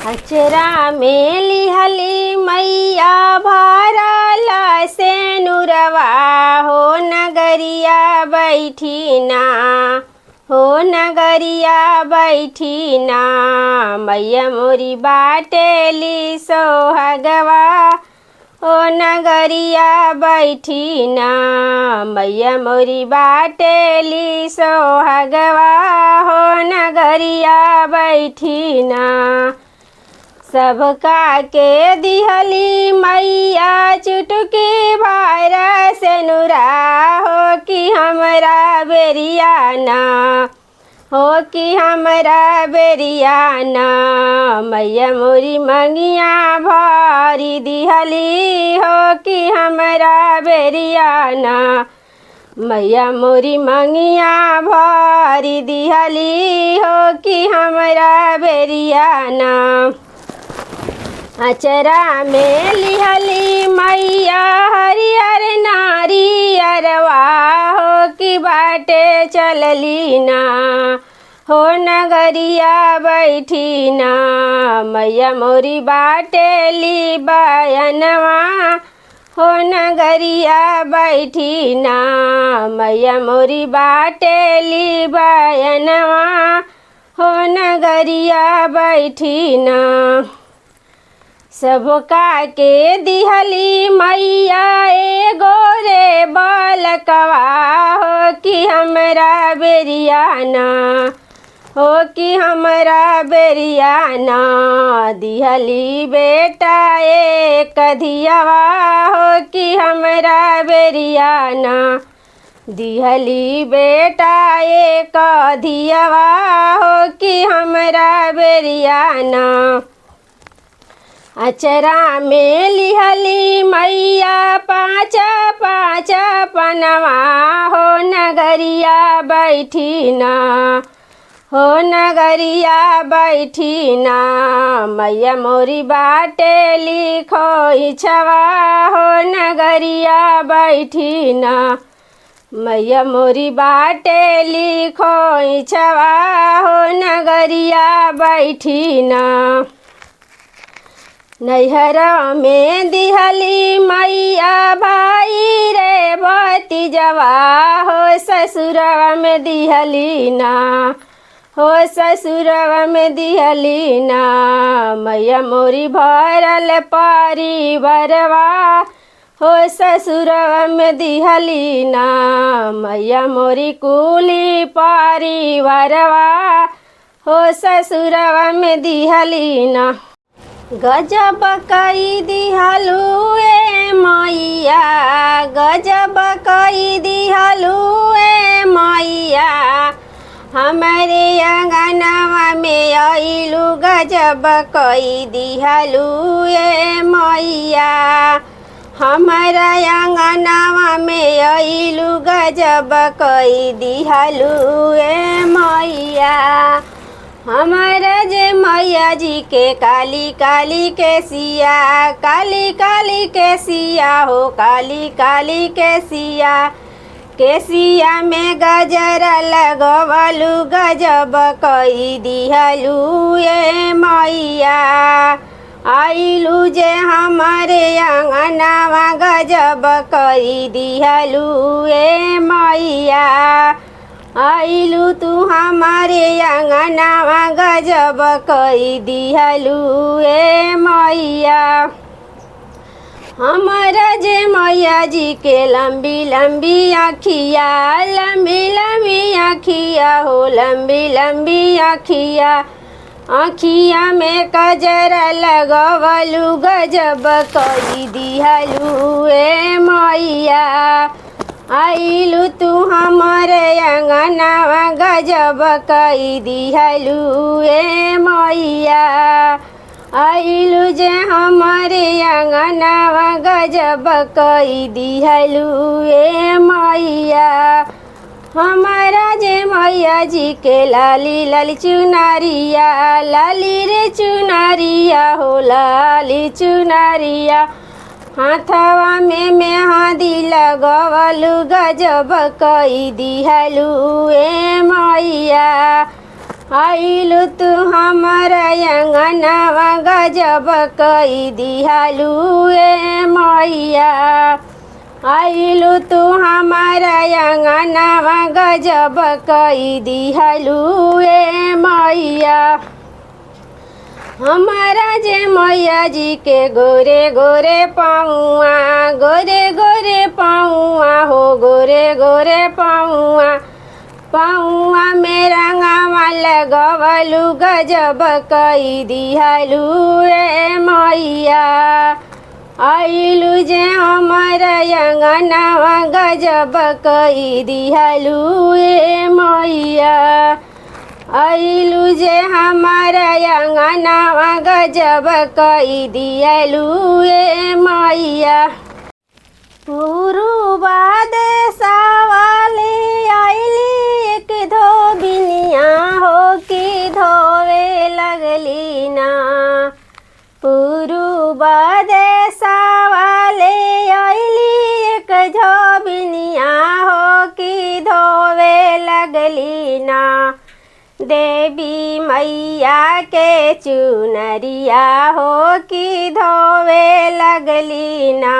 अचरा में लिहली मैया भरल से नुरवा हो नगरिया बैठी ना, हो नगरिया बैठी ना। मैया मोरी बाटेली सोहगवा हो नगरिया बैठी ना। मैया मोरी बाटेली सोहगवा हो नगरिया बैठी ना। सबका के दिहली मैया चुटकी भर से नुरा हो कि हमरा बेरियाना, हो कि हमरा बेरियाना। मैया मोरी मंगिया भरी दिहली हो कि हमरा बेरियाना। मैया मोरी मंगिया भरी दिहली हो कि हमरा बेरियाना। अचरा में लिहली मैया हरियर नारियरवा हो कि बाटे चलली ना, हो नगरिया बैठी ना। मैया मोरी बाटेली बयनवा हो नगरिया बैठी ना। मैया मोरी बाटेली बयनवा हो नगरिया बैठी ना। सबका के दिहली मैया एगो रे बालकवा हो कि हमरा बेरियाना, हो कि हमरा बेरियाना। दिहली बेटा एक धियवा हो कि हमरा बेरियाना। दिहली बेटा एक धियवा हो कि हमरा बेरियाना। अचरा में लिहली मैया पाँच पाँच पनवा हो नगरिया बैठी ना, हो नगरिया बैठी ना। मैया मोरी बाटेली खोइछवा हो नगरिया बैठी ना। मैया मोरी बाटेली खोइछवा हो नगरिया बैठी ना। नैहरा में दिहली मैया भाई रे भतीजवा हो ससुरवा में दिहली ना, हो ससुरवा में दिहली ना। मैया मोरी भरल परिवारवा हो ससुरवा में दिहली ना। मैया मोरी कुली परिवारवा हो ससुरवा में दिहली ना। गजब कई दिहलू ए मैया, गजब कई दिहलू ए मैया। हमारे अंगनवा में आइलू गजब कई दिहलू ए मैया। हमारा अंगनवा में आइलू गजब कई दिहलू ए मैया। हमारा जे मैया जी के काली काली के सिया, काली काली के सिया हो काली काली के सिया। के सिया में गजरा लगवलू गजब कई दिहलू ए मैया। आइलू जे हमारे अंगनवा गजब कई दिहलू ए मैया। आइलू तू हमारे अंगनवा गजब कई दिहलू ए मैया। हमारा जे मैया जी के लंबी लंबी आँखिया, लंबी लंबी आँखिया हो लंबी लंबी आँखिया। आँखिया में कजरा लगवलू गजब कई दिहलू ए मैया। आइलू तू हमारे अंगनवा गजब कई दिहलू ए मैया। आइलू जे हमारे अंगनवा गजब कई दिहलू ए मैया। हमारा जे मैया जी के लाली लाली चुनरिया, लाली रे चुनरिया हो लाली चुनरिया। हाथवा में मेहंदी लगवलू गजब कई दिहलू ए मैया। आइलु तू हमारा अंगनवा गजब कई दिहालू ए मैया। आइलु तू हमारा अंगनवा गजब कई दिहालू ए मैया। हमारा जे मैया जी के गोरे गोरे पाऊआ, गोरे गोरे पाऊआ हो, गोरे गोरे पाऊआ। पाऊआ में रंगावा लगवलू गजब कई दिहालू ए मैया। आइलू जे हमारा अंगनवा गजब कई दिहालू ए मैया। आइलू जे हमारा अंगनवा गजब कई दिहालू ए मैया। पुरुबा देशवा ले आइली एक धोबिनिया हो कि धोवे लगली ना। पुरुबा देशवा ले आइली एक धोबिनिया हो कि धोवे लगली ना। देवी मैया के चुनरिया हो कि धोवे लगली ना।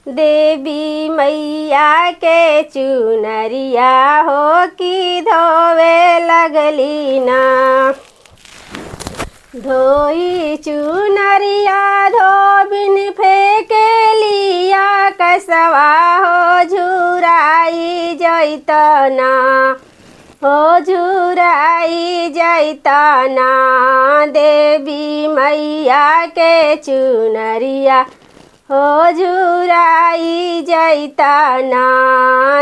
देवी मैया के चुनरिया हो कि धोवे लगली ना। धोई चुनरिया धोबिन फेंके लिया कसवा हो झुराई जैतना, हो झुराई जैतना। देवी मैया के चुनरिया हो झुराई जैतना।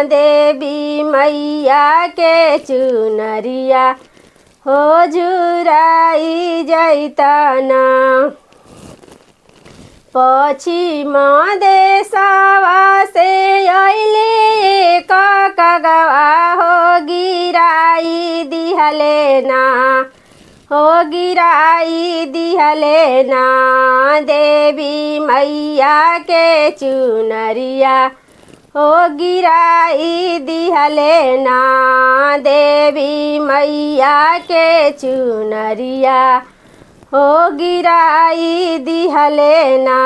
देवी मैया के चुनरिया हो झुराई जैतना। पश्चिम देशवा से अइले कगवा हो गिराई दिहले ना, हो गिराई दिहले ना। देवी मैया के चुनरिया हो गिराई दिहले ना। देवी मैया के चुनरिया हो गिराई दिहले ना।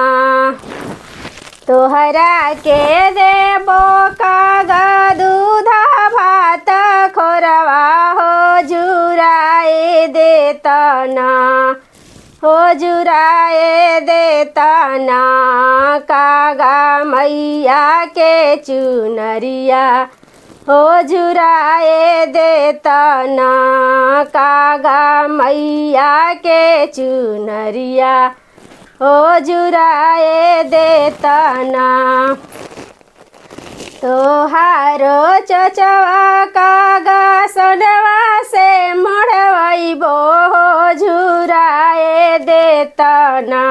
तोहरा के देबो कागा दूधा भात खोरवा हो झुराए देतना, हो झुराए देतना। कागा मैया के चुनरिया हो झुराए देतना। कागा मैया के चुनरिया हो झुराए देतना। तोहारो चचवा कागा सोनवा से मढ़वैबो हो झुराए देतना।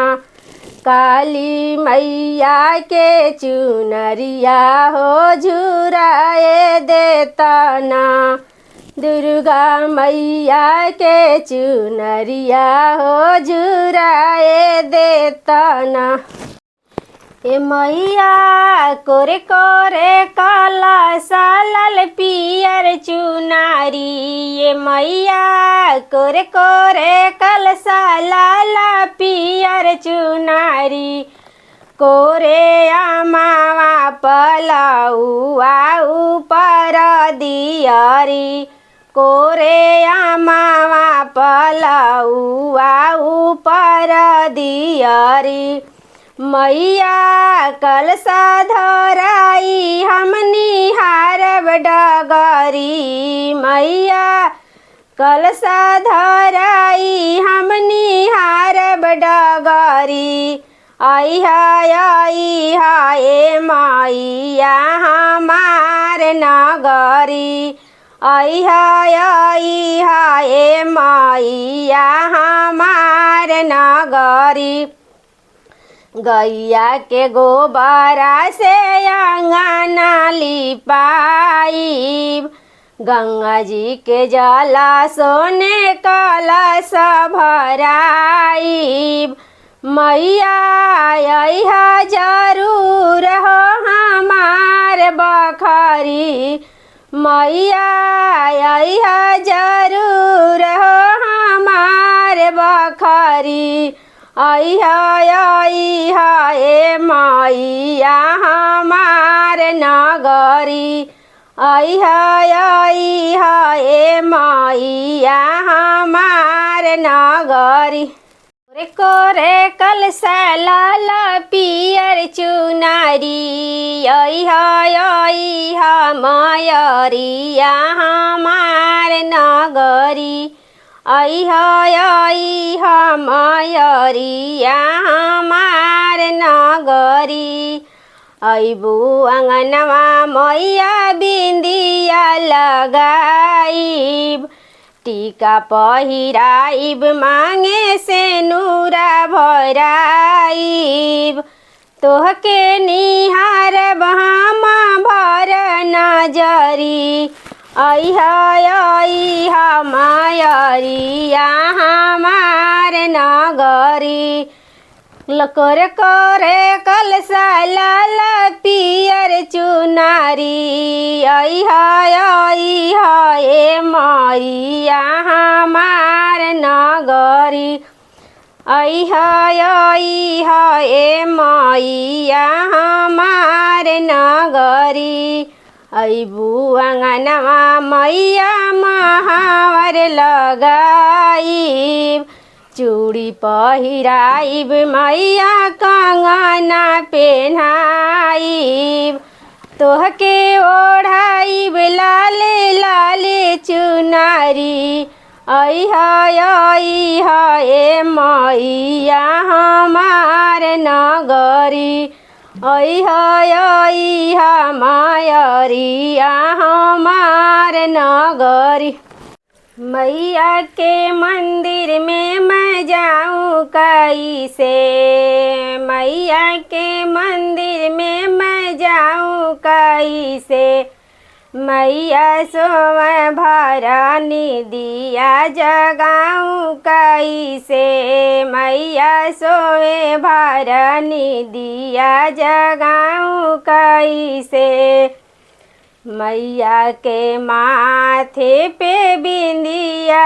काली मैया के चुनरिया हो झुराए देतना। दुर्गा मैया के चुनरिया हो झुराए देतना। ए मैया कोरे कोरे काला सालाल पियर चुनारी। ए मैया कोरे कोरे काला सालाला पियर चुनारी। कोरे आमावा पलाउआ ऊपर दियारी। कोरे आमावा पलाउआ ऊपर दियारी। मैया कलसा धराई हमनी हारब डगरी। मैया कलसा धराई हमनी हारब डगरी। आई हाय मैया हमार नगरी। आई हाय मैया हमार नगरी। गैया के गोबरा से अंगना लिपाई। गंगा जी के जला सोने कलश भराई। मैया जरूर हो हमार बखरी। मैया अइहा जरूर हो हमार बखरी, अइहा अइहा ए मैया हमार नगरी, अइहा अइहा ए मैया हमार नगरी। रे कोरे कलसा लाल पियर चुनरी, अइहा अइहा मयरिया हमार नगरी, अइहा अइहा मयरिया हमार नगरी। अइबू अंगनवा मैया बिंदिया लगाइब, टीका पहिराइब मांगे से नूरा भराइब, तोहके निहारब हम भर नजरी, अइहा अइहा मयरिया हमार नगरी। लकर करे कलसा लाल पियर चुनरी, अइहा अइहा ए मैया हमार नगरी, अइहा अइहा ए मैया हमार नगरी। अइबू अंगनवा मैया महावर लगाइब, चूड़ी पहिराइब मैया कंगना पेन्हाइब, तोहके ओढ़ाइब लाले लाले चुनरी, अइहा अइहा ए मैया हमार नगरी, अइहा अइहा मयरिया हमार नगरी। मैया के मंदिर में मैं जाऊँ कैसे, मैया के मंदिर में मैं जाऊँ कैसे, मैया सोवे भरनी दिया जगाऊँ कैसे, मैया सोवे भरनी दिया जगाऊँ कैसे। मैया के माथे पे बिंदिया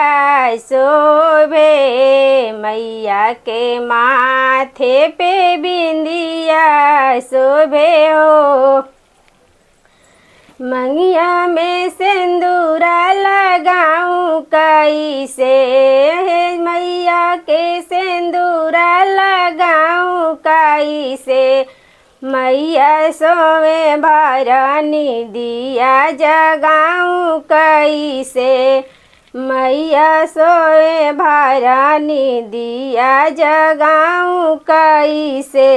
शोभे, मैया के माथे पे बिंदिया शोभे हो, मंगिया में सिंदूरा लगाऊँ कैसे, मैया के सिंदूरा लगाऊँ कैसे, मैया सोवे भरनी दिया जगाऊँ कैसे, मैया सोवे भरनी दिया जगाऊँ कैसे।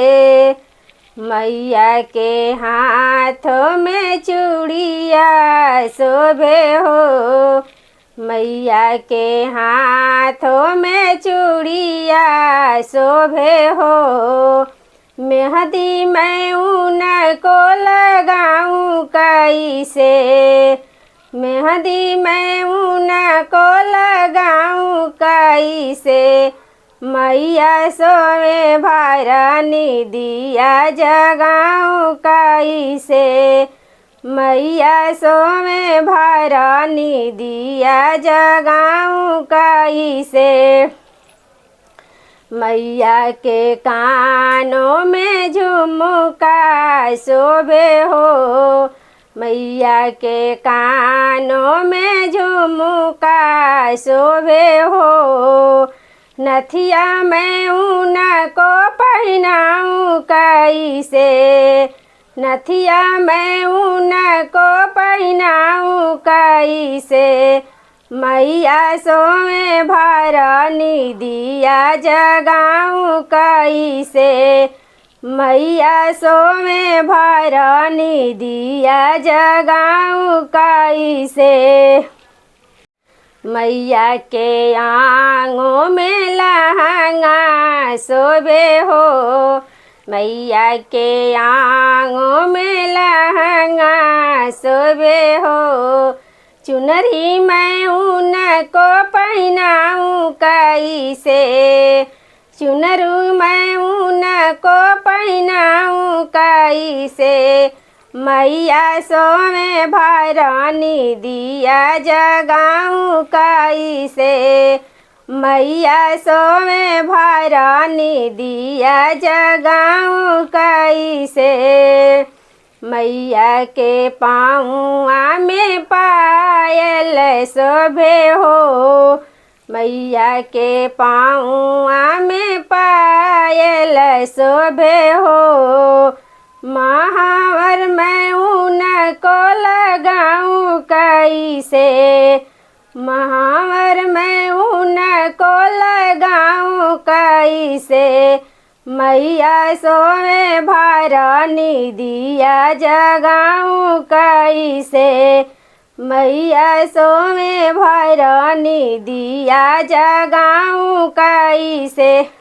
मैया के हाथों में चूड़िया शोभे हो, मैया के हाथों में चूड़िया शोभे हो, मेहंदी मैं उनको लगाऊँ कैसे, मेहंदी मैं उनको लगाऊँ कैसे, मैया सोवे भरनी दिया जगाऊँ कैसे, मैया सोवे भरनी दिया जगाऊँ कैसे। मैया के कानों में झुमका शोभे हो, मैया के कानों में झुमका शोभे हो, नथिया मैं उनको पहनाऊँ कैसे, नथिया मैं उनको पहनाऊँ कैसे, मैया सोवे भरनी दिया जगाऊँ कैसे, मैया सोवे भरनी दिया जगाऊँ कैसे। मैया के आंगों में लहंगा शोभे हो, मैया के आंगों में लहंगा शोभे हो, चुनरी मैं उनको पहनाऊँ कैसे, चुनरू मैं उनको पहनाऊँ कैसे, मैया सोमे भरनी दिया जगाऊँ कैसे। मैया सोमे भरनी दिया जगाऊँ कैसे। मैया के पाँवा में पायल शोभे हो। मैया के पाँवा में पायल शोभे हो। महावर में उनको लगाऊँ कैसे। महावर में उनको लगाऊँ कैसे। मैया सोमे भरनी दिया जगाऊँ कैसे। मैया सोमे भरनी दिया जगाऊँ कैसे।